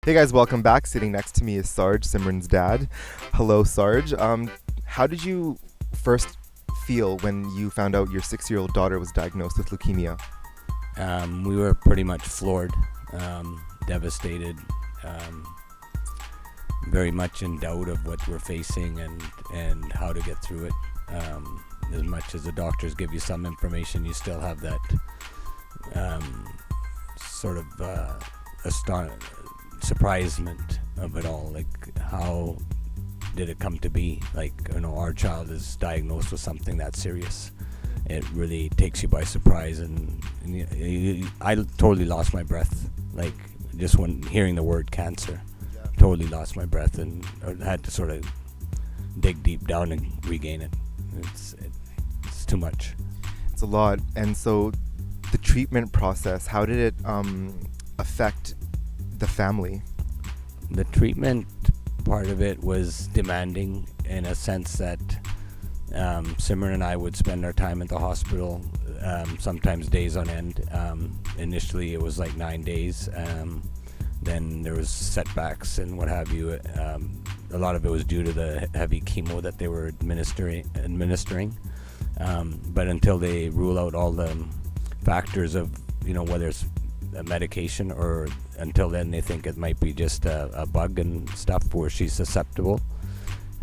Hey guys, welcome back. Sitting next to me is Sarj, Simran's dad. Hello, Sarj. How did you first feel when you found out your 6-year-old daughter was diagnosed with leukemia? We were pretty much floored, devastated, very much in doubt of what we're facing and how to get through it. As much as the doctors give you some information, you still have that sort of surprisement of it all. Like, how did it come to be? Like, our child is diagnosed with something that serious. It really takes you by surprise, and I totally lost my breath. Like, just when hearing the word cancer, totally lost my breath, and I had to sort of dig deep down and regain it. It's too much. It's a lot. And so the treatment process, how did it affect the family? The treatment part of it was demanding, in a sense that Simran and I would spend our time at the hospital, sometimes days on end. Initially it was like 9 days. Then there was setbacks and what have you. A lot of it was due to the heavy chemo that they were administering. But until they rule out all the factors of, whether it's a medication, or until then they think it might be just a bug and stuff where she's susceptible.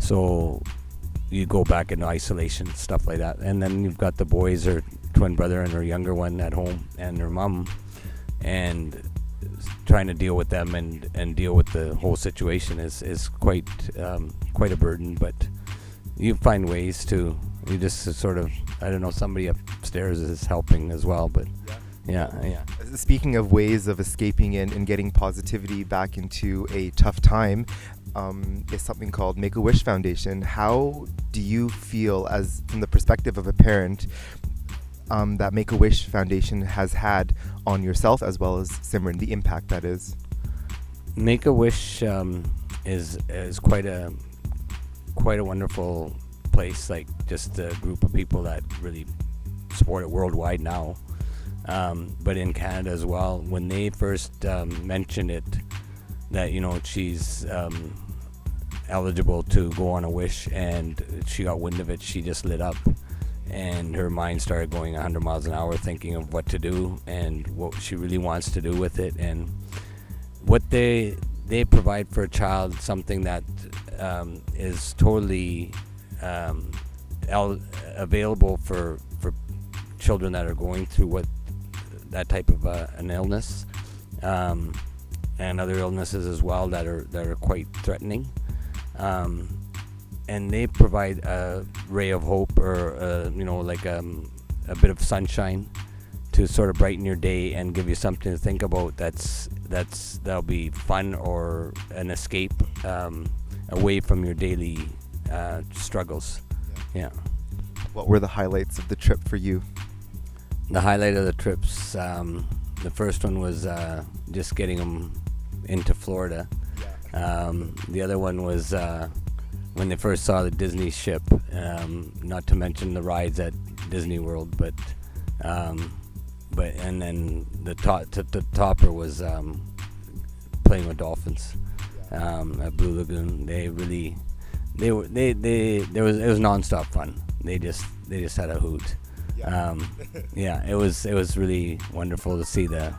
So you go back into isolation, stuff like that. And then you've got the boys, her twin brother and her younger one at home, and her mom, and trying to deal with them and deal with the whole situation is quite a burden. But you find ways to, you just sort of, somebody upstairs is helping as well. But yeah. Speaking of ways of escaping and getting positivity back into a tough time, is something called Make-A-Wish Foundation. How do you feel, as from the perspective of a parent, that Make-A-Wish Foundation has had on yourself as well as Simran, the impact that is? Make-A-Wish is quite a wonderful place. Like, just a group of people that really support it worldwide now. But in Canada as well, when they first mentioned it, that she's eligible to go on a wish, and she got wind of it, she just lit up, and her mind started going 100 miles an hour, thinking of what to do and what she really wants to do with it, and what they provide for a child, something that is totally available for children that are going through that type of an illness, and other illnesses as well that are quite threatening. And they provide a ray of hope, or like a bit of sunshine to sort of brighten your day and give you something to think about. That'll be fun, or an escape away from your daily struggles. Yeah. What were the highlights of the trip for you? The highlight of the trips, the first one was just getting them into Florida. The other one was when they first saw the Disney ship, not to mention the rides at Disney World, but and then the topper was playing with dolphins at Blue Lagoon. It was nonstop fun. They just had a hoot. It was really wonderful to see them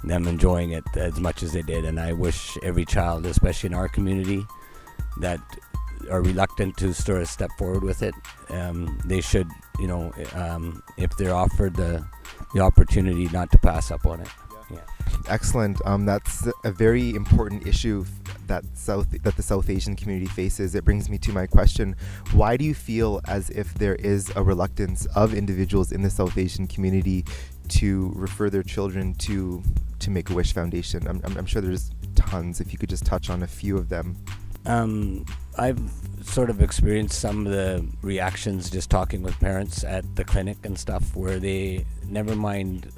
enjoying it as much as they did, and I wish every child, especially in our community, that are reluctant to sort of step forward with it, they should, if they're offered the opportunity, not to pass up on it. Yeah. Excellent. That's a very important issue that the South Asian community faces. It brings me to my question: why do you feel as if there is a reluctance of individuals in the South Asian community to refer their children to Make-A-Wish Foundation? I'm sure there's tons. If you could just touch on a few of them. I've sort of experienced some of the reactions just talking with parents at the clinic and stuff, where they never mind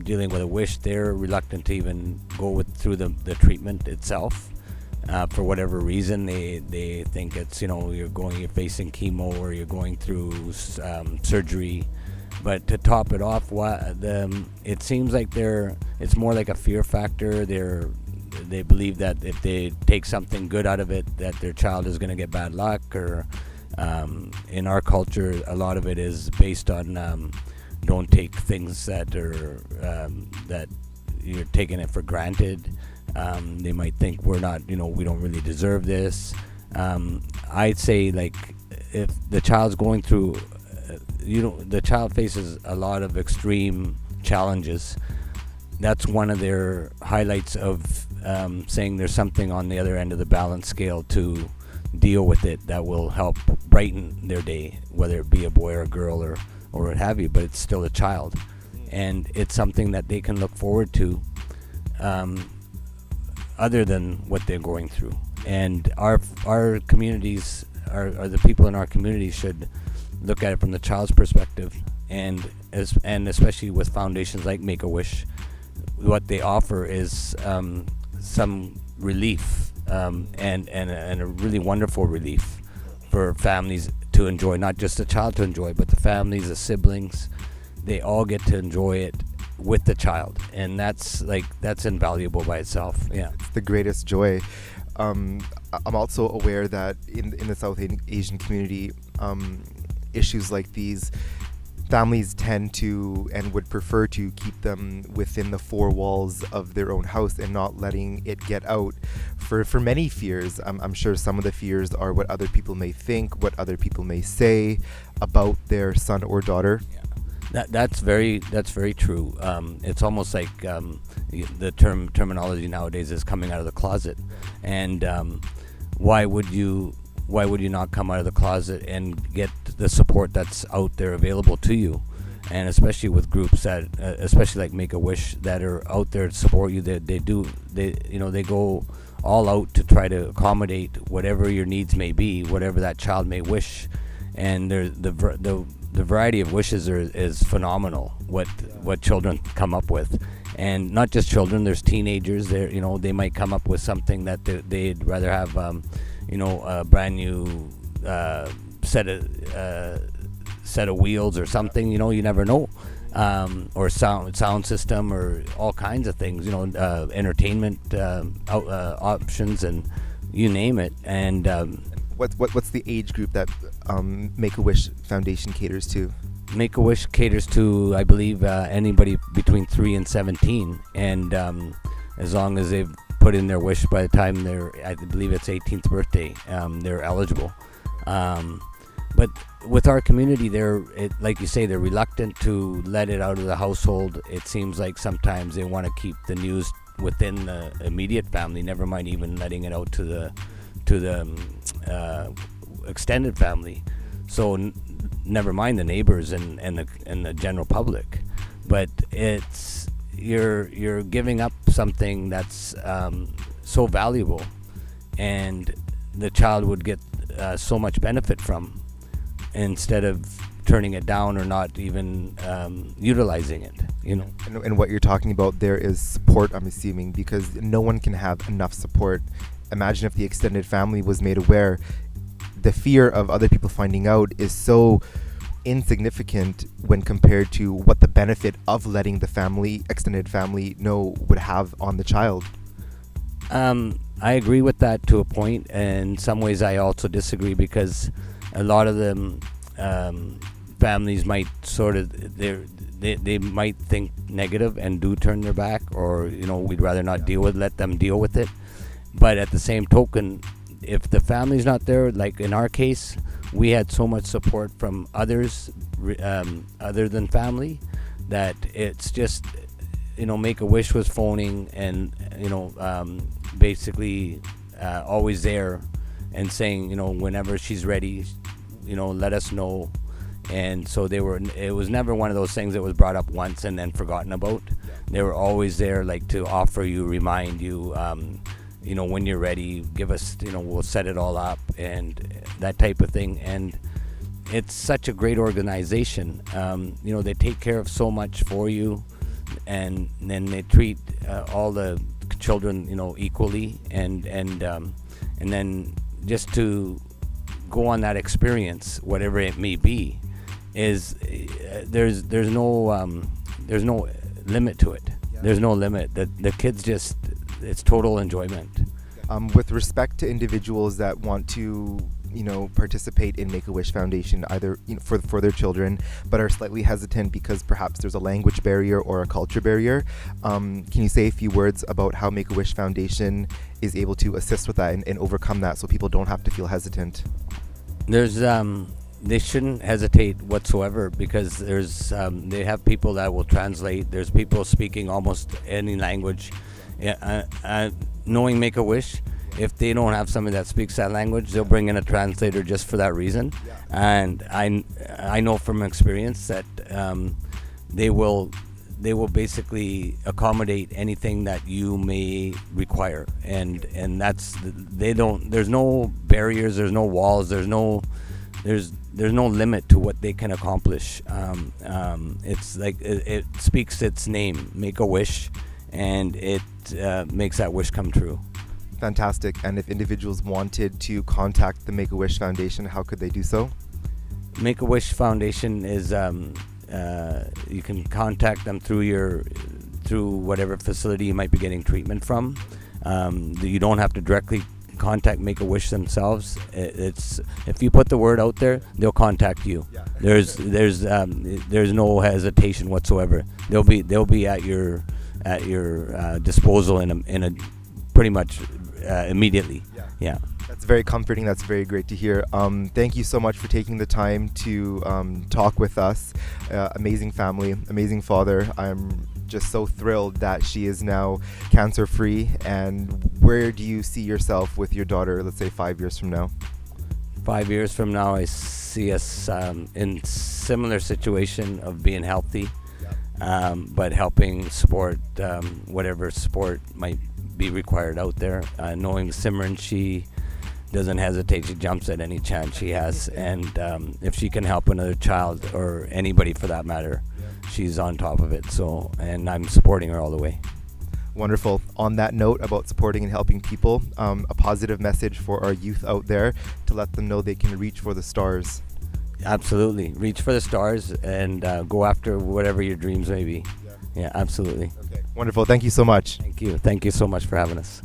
dealing with a wish. They're reluctant to even go through the treatment itself. For whatever reason, they think it's, you're facing chemo, or you're going through surgery. But to top it off, it seems like it's more like a fear factor. they believe that if they take something good out of it, that their child is going to get bad luck. Or in our culture, a lot of it is based on don't take things that are that you're taking it for granted. They might think we're not, we don't really deserve this. I'd say, like, if the child's going through, the child faces a lot of extreme challenges. That's one of their highlights of saying there's something on the other end of the balance scale to deal with it that will help brighten their day, whether it be a boy or a girl or what have you, but it's still a child. And it's something that they can look forward to other than what they're going through. And our communities, the people in our community should look at it from the child's perspective, and especially with foundations like Make-A-Wish, what they offer is some relief and a really wonderful relief for families to enjoy, not just the child to enjoy, but the families, the siblings, they all get to enjoy it with the child, and that's invaluable by itself. Yeah, it's the greatest joy. I'm also aware that in the South Asian community, issues like these, families tend to and would prefer to keep them within the four walls of their own house and not letting it get out for many fears. I'm sure some of the fears are what other people may think, what other people may say about their son or daughter. Yeah. That's very true. It's almost like the terminology nowadays is coming out of the closet, and why would you not come out of the closet and get the support that's out there available to you? And especially with groups that, especially like Make-A-Wish, that are out there to support you, they go all out to try to accommodate whatever your needs may be, whatever that child may wish. And the variety of wishes is phenomenal. What children come up with, and not just children. There's teenagers. They might come up with something that they'd rather have. A brand new set of wheels or something. You never know. Or sound system, or all kinds of things. Entertainment options, and you name it. And what's the age group that Make-A-Wish Foundation caters to? Make-A-Wish caters to, I believe, anybody between 3 and 17, and as long as they've put in their wish by the time I believe it's 18th birthday, they're eligible. But with our community, like you say, they're reluctant to let it out of the household. It seems like sometimes they want to keep the news within the immediate family, never mind even letting it out to the extended family. So never mind the neighbors and the general public. But it's you're giving up something that's so valuable, and the child would get so much benefit from, instead of turning it down or not even utilizing it. And what you're talking about there is support, I'm assuming, because no one can have enough support. Imagine if the extended family was made aware. The fear of other people finding out is so insignificant when compared to what the benefit of letting the extended family know would have on the child. I agree with that to a point, and in some ways I also disagree, because a lot of them families might they might think negative and do turn their back, or we'd rather not let them deal with it. But at the same token, if the family's not there, like in our case, we had so much support from others other than family, that it's just, Make-A-Wish was phoning and basically always there and saying, whenever she's ready, let us know. And so it was never one of those things that was brought up once and then forgotten about. They were always there, like, to offer you, remind you, when you're ready, give us, we'll set it all up, and that type of thing. And it's such a great organization. They take care of so much for you, and then they treat all the children, equally, and then just to go on that experience, whatever it may be, is there's no limit to it. There's no limit. The kids just it's total enjoyment. With respect to individuals that want to, participate in Make-A-Wish Foundation, either for their children, but are slightly hesitant because perhaps there's a language barrier or a culture barrier, can you say a few words about how Make-A-Wish Foundation is able to assist with that and overcome that, so people don't have to feel hesitant? There's they shouldn't hesitate whatsoever, because they have people that will translate. There's people speaking almost any language. Knowing Make-A-Wish, if they don't have somebody that speaks that language, they'll bring in a translator just for that reason. And I know from experience that they will basically accommodate anything that you may require, and there's no barriers, there's no walls, there's no limit to what they can accomplish. It's like it speaks its name, Make-A-Wish, and it makes that wish come true. Fantastic. And if individuals wanted to contact the Make-A-Wish Foundation, how could they do so? Make-A-Wish Foundation is you can contact them through whatever facility you might be getting treatment from. You don't have to directly contact Make-A-Wish themselves. It's if you put the word out there, they'll contact you. Yeah. There's no hesitation whatsoever. They'll be at your disposal in a pretty much immediately. Yeah. That's very comforting. That's very great to hear. Thank you so much for taking the time to talk with us. Amazing family, amazing father. I'm just so thrilled that she is now cancer free. And where do you see yourself with your daughter, let's say 5 years from now? 5 years from now, I see us in similar situation of being healthy, but helping support whatever support might be required out there. Knowing Simran, she doesn't hesitate. She jumps at any chance she has, and if she can help another child or anybody for that matter, she's on top of it. So, and I'm supporting her all the way. Wonderful. On that note about supporting and helping people, a positive message for our youth out there to let them know they can reach for the stars. Absolutely. Reach for the stars and go after whatever your dreams may be. Yeah, absolutely. Okay. Wonderful. Thank you so much. Thank you. Thank you so much for having us.